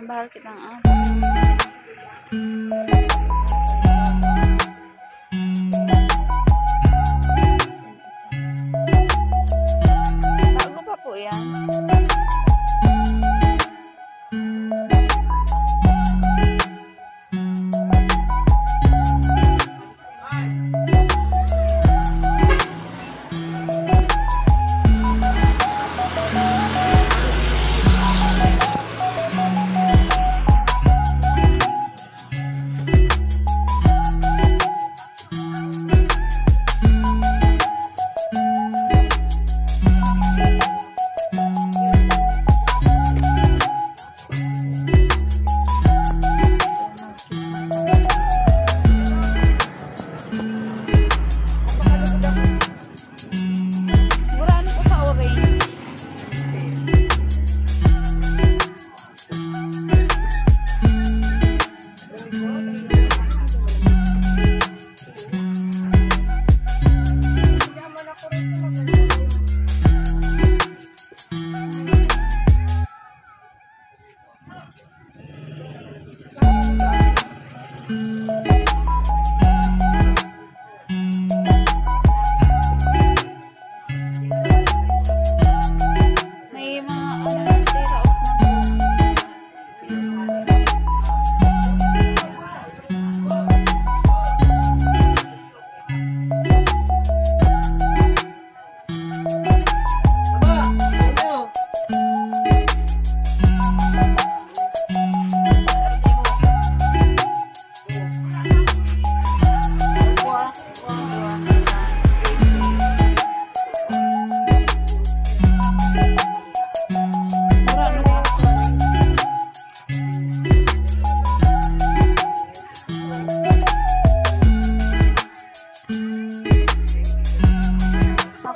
Bahal kitang bago pa po yan.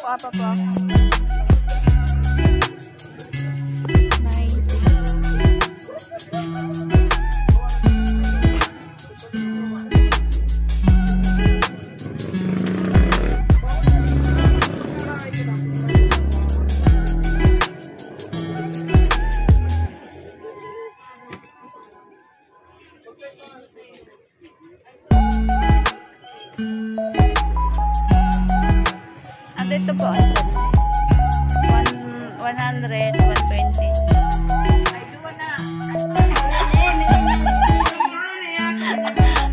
Apa po? Ito po, 100, 120.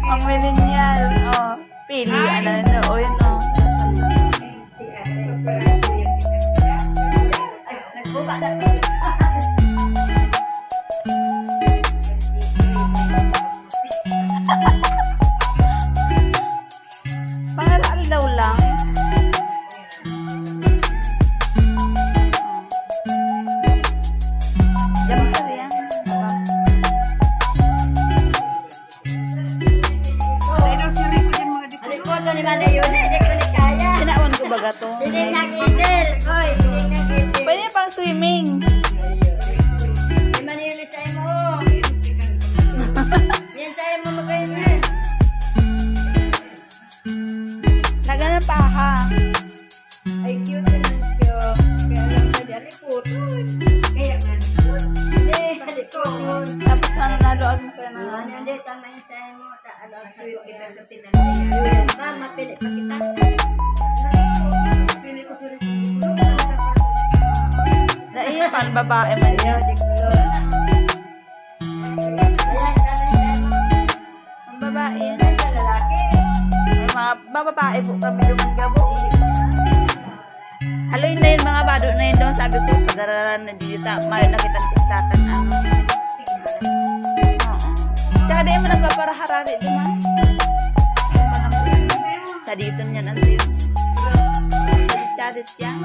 Ang millennial, oh, pili, ano, o yun, oh. Pangalalaw lang. Sinaon ko ba gato? Pwede pang swimming. likod. Kaya nga. Hindi, sa likod. Tapos naluag mo kayo na. Hindi, tama yung sayo mo. Sa'yo kita sa tinataya. Tama, pili pa kita. Pili ko sa likod. Sa iyo man, babae man yun. Ang babae yan. Lalaki. May mga babae po kami lumagabo. Haloy na yun mga bado na yun doon. Sabi ko, pagdararan na dito. May nakita ng istatan. Oo. Tsaka di mo nagpaparaharari di man. Sa dito niya nanti. Sa dit yan.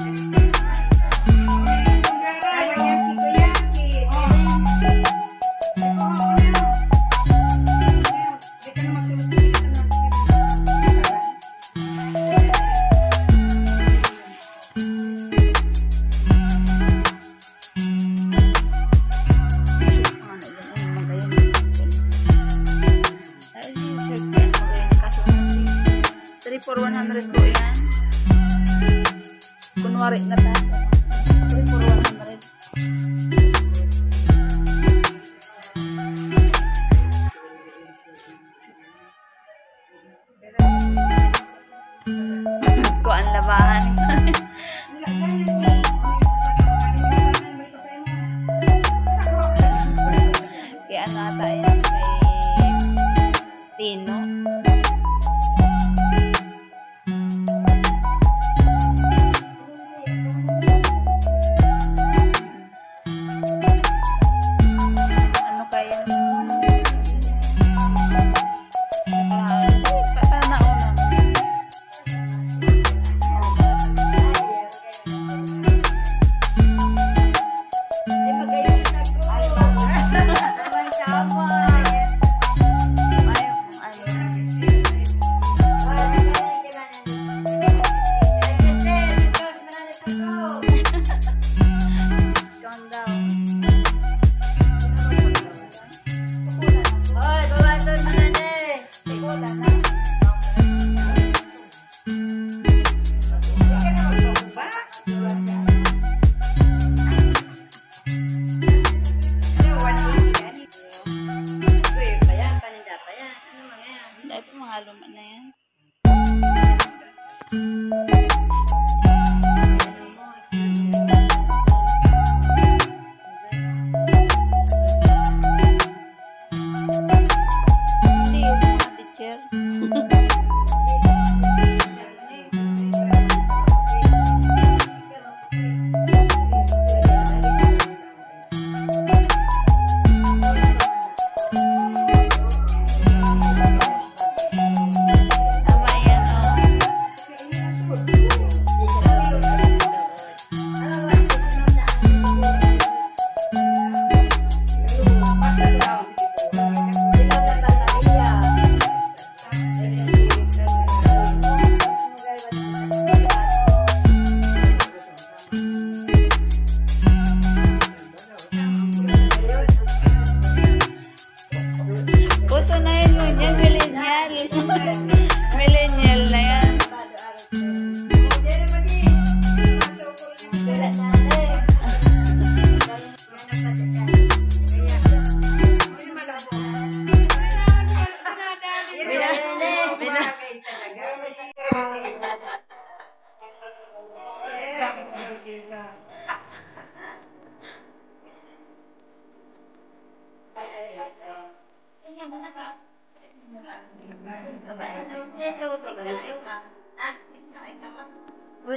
For 100 po yan. Kunwari na ta. 3 for 100. Ko ang labahan. Kaya ano ata yan kay Tino.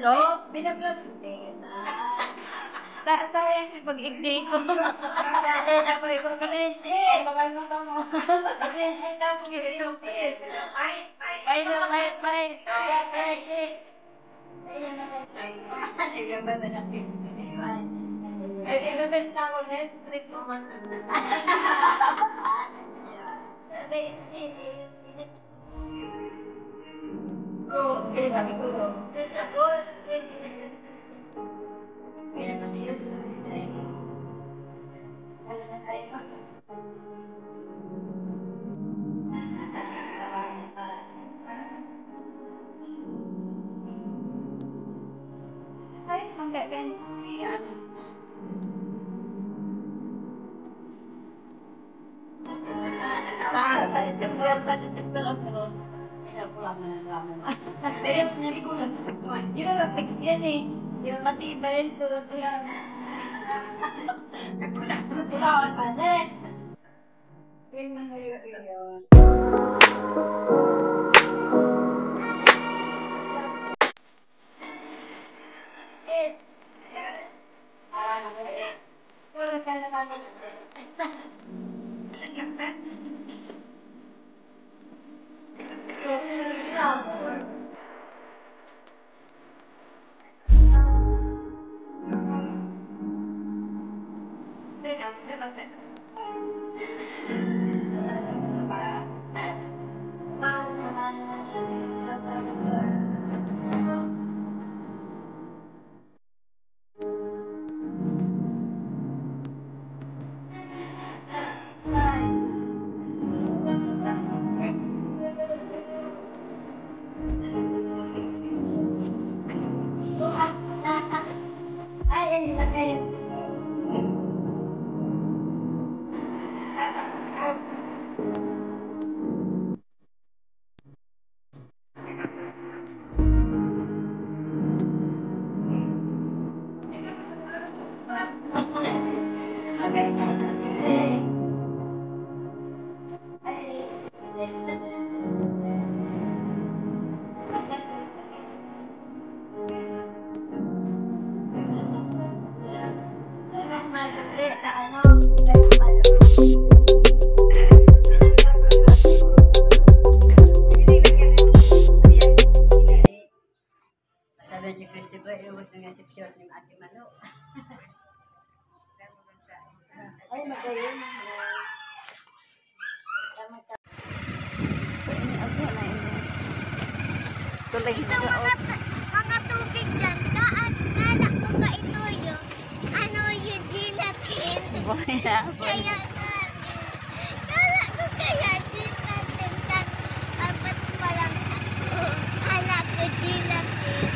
Oh, binabla. Sayang pag-ibig ko. Ako ikaw ka rin. Bakal mo ka mo. Ay, enggak kan? Nagsayap niya ko lang sa kuwan. Yun ang text yan eh. Yung matibay ito. Nagpulawan pa na eh. Yung mga yun. Wala ka na naman. Sabi si Christopher, iwas na nga seksyon ng ating manok. Ay, magayon na. Tulay Ito mga tubig dyan. Kala ko ba ito yung yung gelatin? Kaya Kaya kala ko kaya gelatin kan apat pa lang ako. Kala ko gelatin.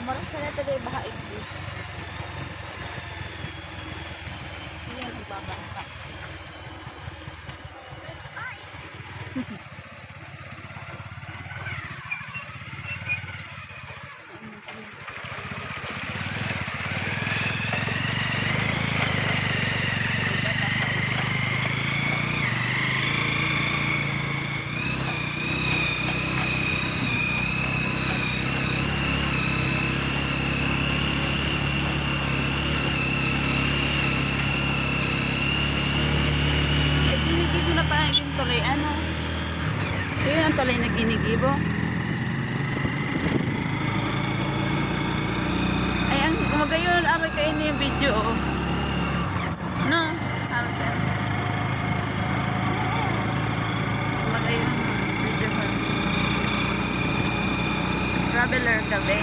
Marasa na tayo bahaig dito. Yan ang babangka. Tuloy ano? Yun ang tuloy na ginigibo. Ay, ang magayon amay kayo niya yung video. No? Magayon video ko. Traveler gabi.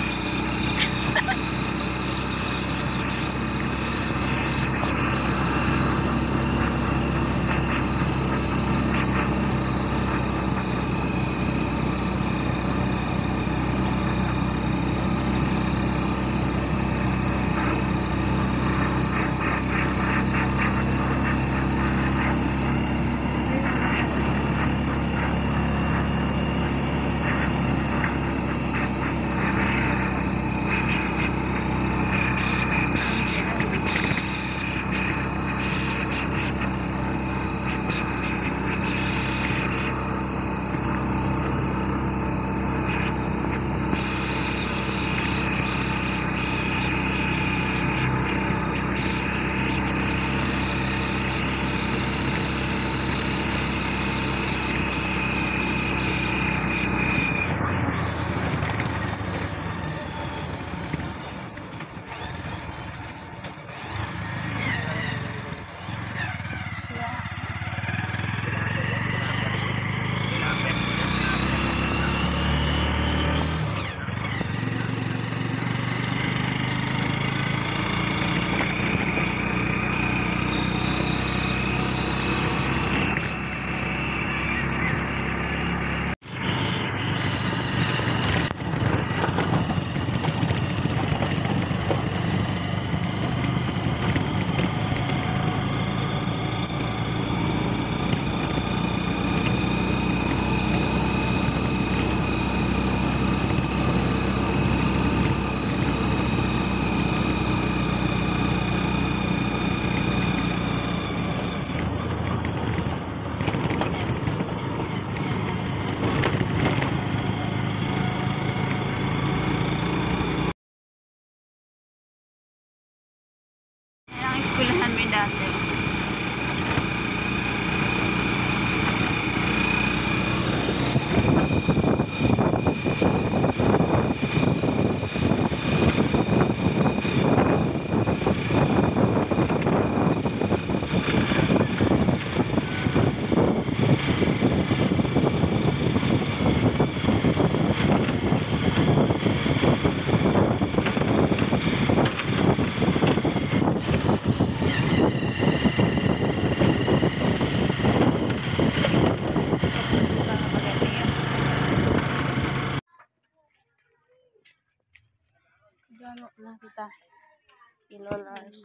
Kilo Lars.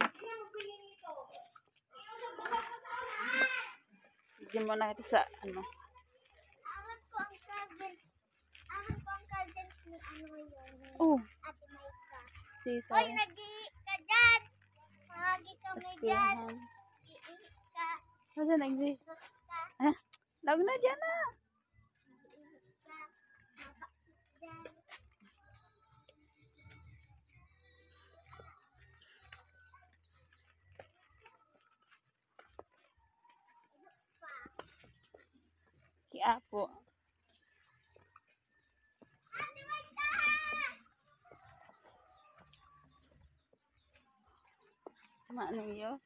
Bigyan mo na ito sa ano. Awan ko ang cousin. Awan ko ang cousin ni ano yun. Oh, Ate Maika. si Hoy, Sai. nag-ihi ka dyan. Mahagi kami dyan. Eskwelahan. Iihi ka. Masa nagdi? Sus ka. Ah, lag na dyan na. Iihi ka. Mabakit dyan. Kiapo. Ate Maika! Ano yun?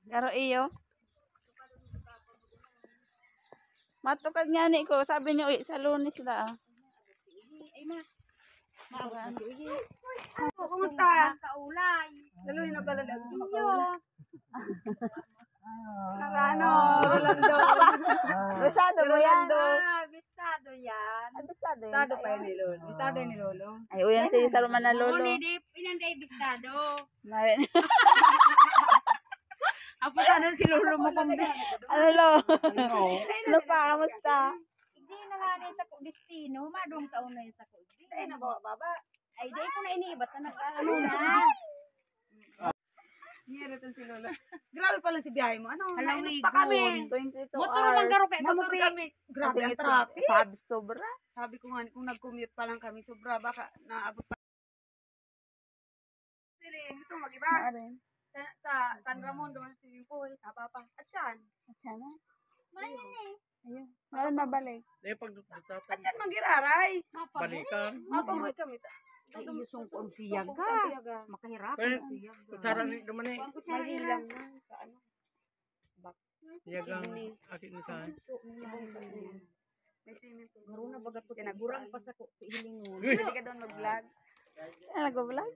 Garo iyo. Matukad nga ni ko. Sabi niyo, uy, sa Lunes na. Kumusta? Kaulay. Daloy na pala ng iyo. Ano? Rolando. Bisado mo yan. Bistado yan. Bisado yan. Bistado pa yan ni Lolo. Bistado yan ni Lolo. Ay, uyan siya sa Luman na lolo. Pinanday bistado. Marin. Apo sana si Lolo mo pang Ano lo? Ano pa? Kamusta? Hindi na nga rin sa destino. Madong taon na yun sa kudin. Ay, nabawa baba. Ay, di ko na iniibat na nag-ano na. Niyero to si Lolo. Grabe pala si biyahe mo. Ano, nainom pa kami. 22 Motor hours. lang garo kay motor kami. Grabe ang traffic. Sabi sobra. Sabi ko nga, kung nag-commute pa lang kami, sobra, baka naabot pa. Sili, gusto mo mag-iba? Marin. Sa San Ramon, doon sa swimming pool, tapa pa. At saan? At sana? Mayan eh. Ayun. Meron mabalik. At saan mag-iraray? Balikan. Mapaboy kami. Ay, iyusong ko ang siyaga. Siyaga. Makahirapan Pero, ang siyaga. kutsara ni naman eh. Mahilang na. Sa ano? Yagang akin ni San. May swimming pool. Garo na bagat ko. Tinagurang pa sa hilingon. Pwede ka doon mag-vlog. Ano nag-vlog?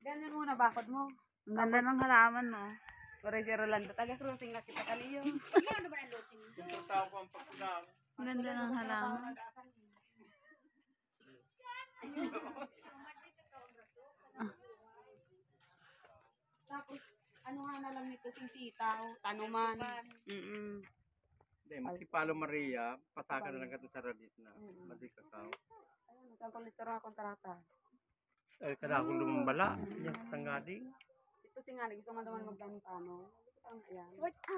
Ganyan muna, bakod mo. Ang ganda ng halaman, no? Pare si Rolando, taga-cruising na kita kaliyo. Yung tao ko ang pagkulang. Ang ganda ng halaman. Tapos, ano nga na lang nito, sisitaw, tanuman. Hindi, Makipalo Maria, pasaka na lang ka sa radis na. Madi kakao. Ayun, nagkang restaurant kontrata. Eh, kada akong lumambala. Yan sa tangading. Ito si nga, gusto man naman magdanong-tanong. Ayan.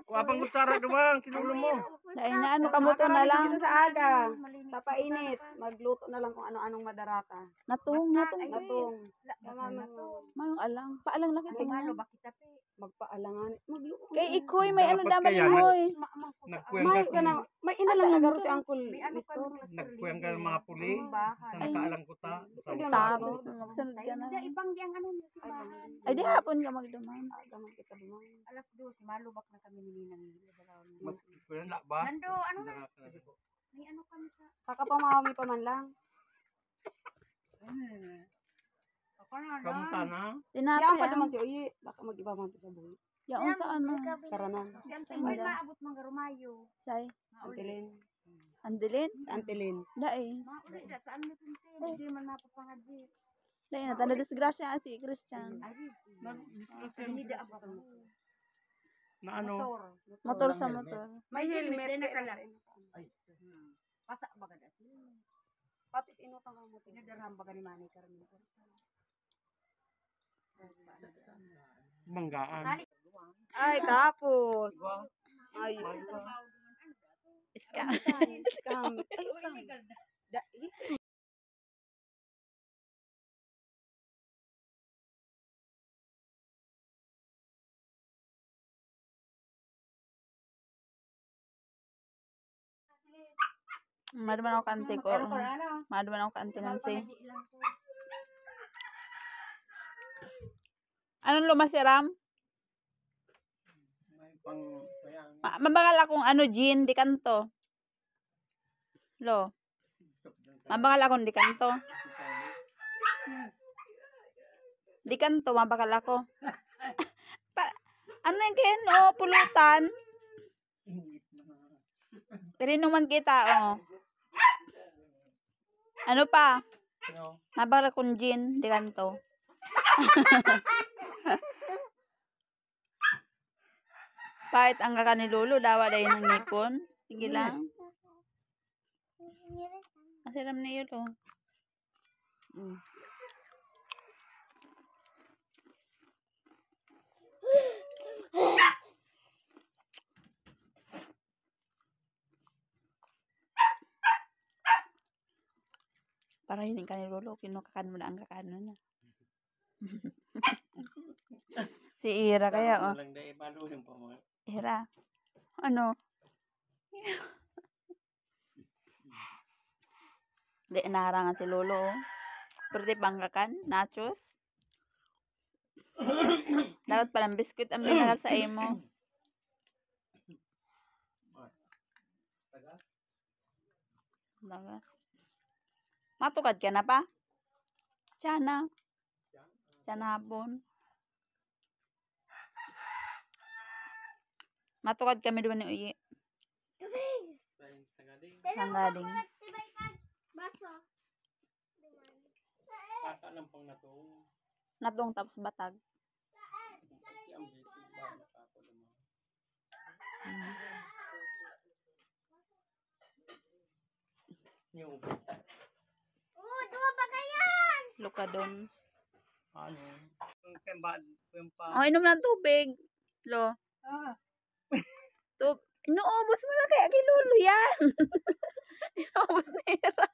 Kuha pang kutsara dumang, kinulo mo. Dahil na ano, kamuto na lang. Dito sa aga, sa painit, magluto na lang kung ano-anong madarata. Natong. Natong. Mayong alang. Paalang na kita nga. Magpaalangan. Magluto. Kay ikoy, may ano Dapat daman kaya, ikoy. Nagkuyang May ka ka na, may inalang na garo si Uncle. nagkuyang ka ng mga puli. Sa nakaalang kuta. Tapos, magsunod ka na. Ibang di ang ano niya si bahan. Ay, di hapon ka magduman. Agaman kita dumang. Alas 2, malubak na kami ni Ninang. Magkuyang lakba. Nando, ano na? May ano kami sa... Kakapamahami pa man lang. Kamusta na? Tinapay Yan pa ah. naman si Uyi. Baka mag-iba man to sa buhay. Yaon sa ano. Karanan. May maabot mga rumayo. Say. Antilin. Andilin? Antilin. Dai. Mauli, saan mo pinti? Hindi man mapapangadi. Dai na. Tanda disgrasya si Christian. Hindi da ako. Na ano? Motor sa motor. May helmet. Pasa ba kada siya? Pati inutang ka mo. Pinadarham ba ni Manny Carmen? Banggaan. Ay, tapos. Ay. Scam. Scam. Maduman ako kante ko. Maduman ako kante ng si. Anong lumasiram? Pang, Mabagal akong ano, Jean, di kanto. Lo. Mabagal akong di kanto. Di kanto, mabagal ako. Ano yung kayo, no? Pulutan. Pero naman kita, oh. Ano pa? No. Mabara kong gin, di kanto. Pahit ang kaka ni Lolo, dawa dahil ng ngipon. Sige lang. Masiram na yun, oh. Para yun ka ni Lolo, kinukakan mo na ang kakano na. Si Ira kaya, oh. Walang dahil balo yung mga. Ira. Ano? Di, naharangan si Lolo, oh. Pwede pangkakan, nachos. Dapat palang biskuit ang binalal sa imo. Dagas. Matukad ka na pa? Tiyan hapon. Matukad kami doon ni Uyi. Sangading. Baso. Kaka lang pang nato. Natong tapos batag. Yung ubay. Dua pa ganyan. Luka doon. Ano? Yung pa. Oh, inom ng tubig. Lo. Inuubos mo na kaya kay Lolo yan. Inuubos na Ira.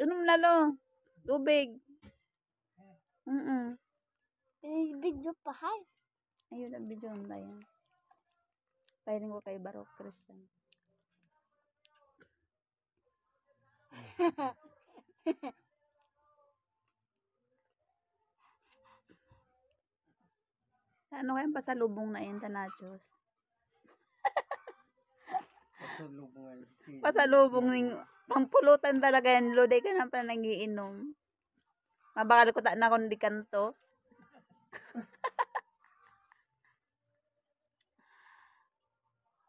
Inom na, Lo. Tubig. Video pa, hay. Ayun ang video na yan. Pahiling ko kay Barok Christian. Ano kayang pasalubong na yun, nachos? Pasalubong ng pampulutan talaga yan, Lo. Di ka na pa nangiinom. Mabakal ko na akong di kanto.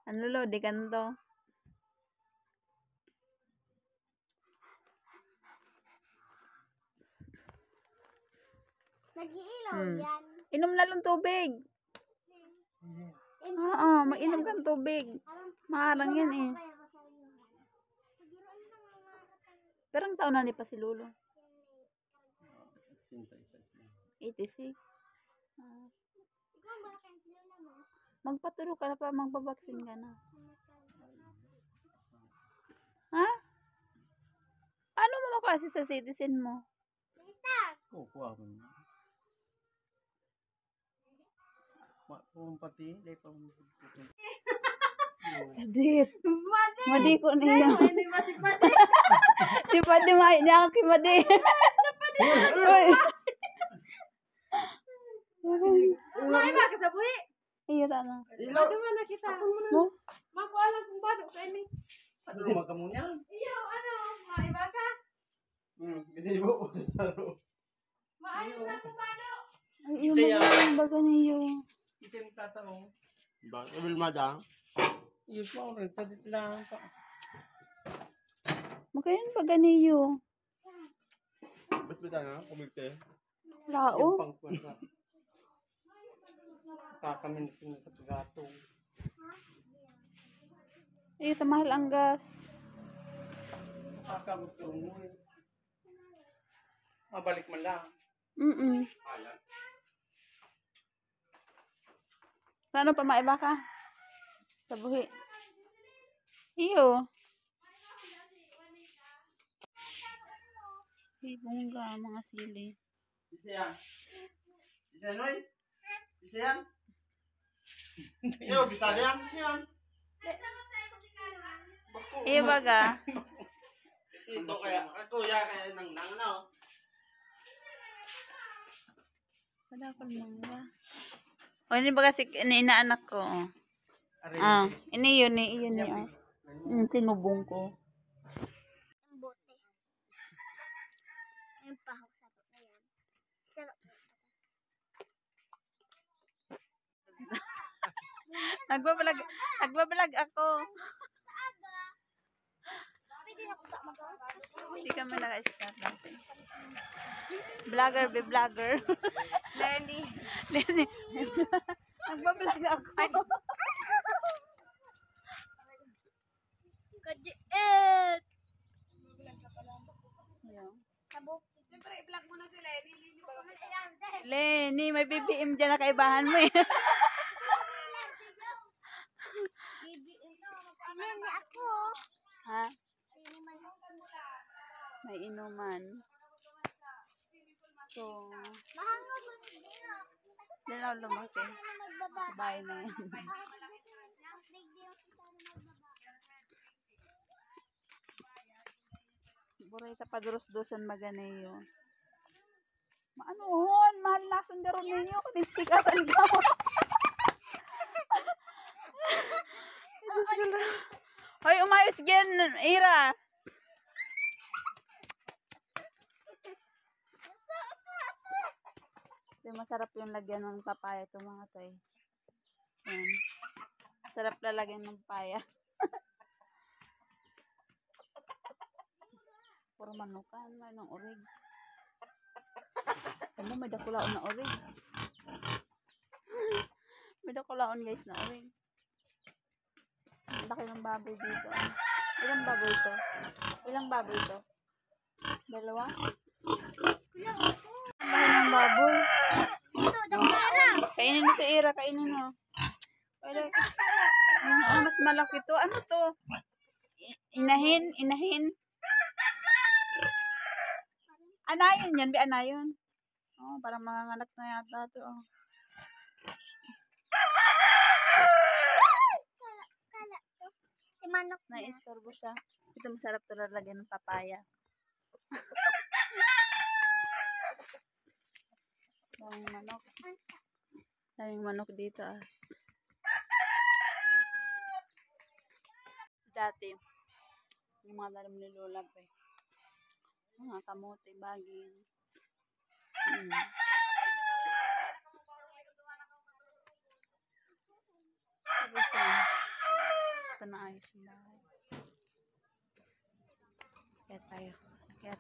Ano, Lo, di kanto. Nag-iilaw yan. Inom na lang tubig. Oo, mag-inom kang tubig. Maharang yan eh. Perang taon na ni pa si Lolo? 86. Magpaturo ka na pa, magbabaksin ka na. Ha? Ano mo makasi sa citizen mo? Kuha mo. Pati, dahil pa Sadit. Madi ko niya. Si Padi mahi niya ako kay Madi. Kumain ba ka sa buhi? Iyo tama. Ano man nakita? Mo? Makualang kung bado ka ini. ano magamu niya? Iyo, ano? Maiba ka? Binibo ko sa saro. Maayos na kung bado. Ay, yung baga niyo. Ito yung tasa mo. Ba, ibil madang. Iyos mo rin, sadit lang pa. Magayon baga niyo. Ba't ba na? Kumite. Yung Lao. pangkuan na. Kakamin na sa paggatong. Iyo tamahal ang gas. Kakabutong mo eh. Mabalik man lang. Ano pa maiba ka? Sa buhi. Iyo. Ay, bongga, mga sili. Bisa yan. Bisa yan, oy. Bisa yan. Yo, bisa yan. Bisa yan. Iyo baga. Ito kaya, kuya kaya nang ano. Wala ko mangga. O, ini baga si inaanak ko. Oh. Ah, ini yun eh. Iyon eh. Tinubong ko. Ang bote. Ang pahok sa to. Ayan. Sarap. Nagbablog ako. Pwede na ko sa magawa. Hindi kami naka-start natin. Vlogger, be vlogger. Lenny. Lenny. Nagbablog ako. Kajiet! Ayun. Sabok. Siyempre, i-vlog mo na si Lenny. Lenny, may BBM dyan na kaibahan mo eh. Ano na ako? Ha? May inuman. So, Mahango mo nila. dyan ako lumaki. Magbaba. Bahay na yan. Burayta padurus-dusan maganeyo. Maano hon? Mahal na sundaro ninyo. Tinitikasan ka mo. Diyos ko lang. Hoy, umayos gen, Ira. Ito masarap yung lagyan ng papaya ito mga tay. Ayan. Masarap lalagyan ng papaya. Puro manukan, may ng orig. Ano, may dakulaon na orig. May dakulaon guys na orig. Ang laki ng baboy dito. Ilang baboy ito? Ilang baboy ito? Dalawa? Ang laki ng baboy. Ito, dagara. Kainin mo si Ira, kainin mo. Pero, mas malaki to. Ano to? Inahin, inahin. Anayon yan, be anayon. Oh, parang mga anak na yata to. Oh. Kala to. Si manok na. Naistorbo siya. Ito masarap to lalagyan ng papaya. Daming manok. Daming manok dito ah. Dati, yung mga dalam ni Lola pa eh. Mga kamote, baging. Tapos yan. Ito na ayos yung bahay. Kaya tayo. Kaya